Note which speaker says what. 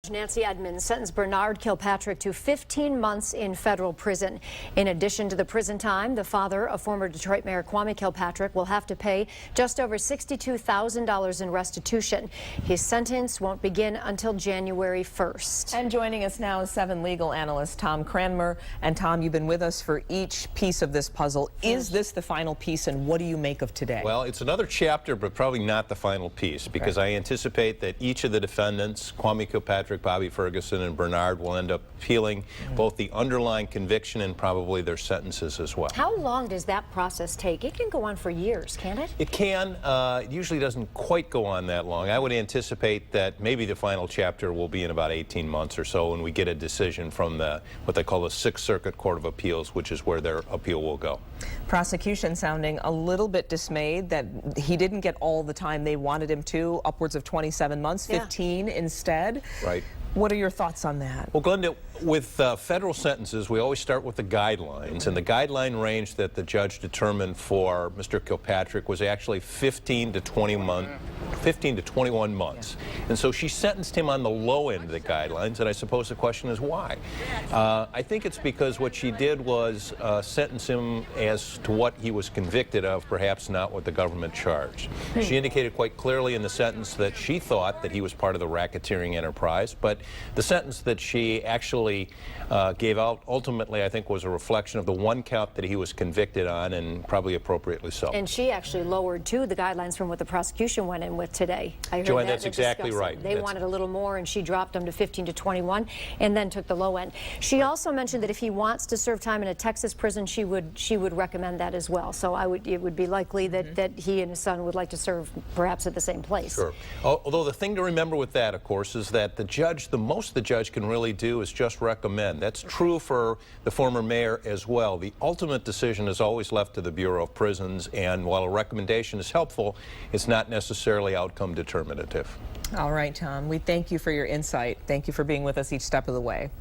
Speaker 1: Judge Nancy Edmonds sentenced Bernard Kilpatrick to 15 months in federal prison. In addition to the prison time, the father of former Detroit Mayor Kwame Kilpatrick will have to pay just over $62,000 in restitution. His sentence won't begin until January 1st.
Speaker 2: And joining us now is 7 legal analyst Tom Cranmer. And Tom, you've been with us for each piece of this puzzle. Is this the final piece, and what do you make of today?
Speaker 3: Well, it's another chapter, but probably not the final piece, because I anticipate that each of the defendants, Kwame Kilpatrick, Bobby Ferguson, and Bernard, will end up appealing both the underlying conviction and probably their sentences as well.
Speaker 1: How long does that process take? It can go on for years, can't it?
Speaker 3: It can. It usually doesn't quite go on that long. I would anticipate that maybe the final chapter will be in about 18 months or so when we get a decision from what they call the Sixth Circuit Court of Appeals, which is where their appeal will go.
Speaker 2: Prosecution sounding a little bit dismayed that he didn't get all the time they wanted him to, upwards of 27 months, 15 instead.
Speaker 3: Right.
Speaker 2: What are your thoughts on that?
Speaker 3: Well, Glenda, with federal sentences, we always start with the guidelines, and the guideline range that the judge determined for Mr. Kilpatrick was actually 15 to 21 months. And so she sentenced him on the low end of the guidelines, and I suppose the question is why? I think it's because what she did was sentence him as to what he was convicted of, perhaps not what the government charged. She indicated quite clearly in the sentence that she thought that he was part of the racketeering enterprise, but the sentence that she actually gave out ultimately, I think, was a reflection of the one count that he was convicted on, and probably appropriately so.
Speaker 1: And she actually lowered, too, the guidelines from what the prosecution went in with today. I heard
Speaker 3: Joanne,
Speaker 1: that
Speaker 3: that's exactly right.
Speaker 1: They wanted a little more, and she dropped them to 15 to 21 and then took the low end. She also mentioned that if he wants to serve time in a Texas prison, she would recommend that as well. So it would be likely that he and his son would like to serve perhaps at the same place.
Speaker 3: Sure. Although the thing to remember with that, of course, is that the most the judge can really do is just recommend. That's true for the former mayor as well. The ultimate decision is always left to the Bureau of Prisons, and while a recommendation is helpful, it's not necessarily outcome determinative.
Speaker 2: All right, Tom, we thank you for your insight. Thank you for being with us each step of the way.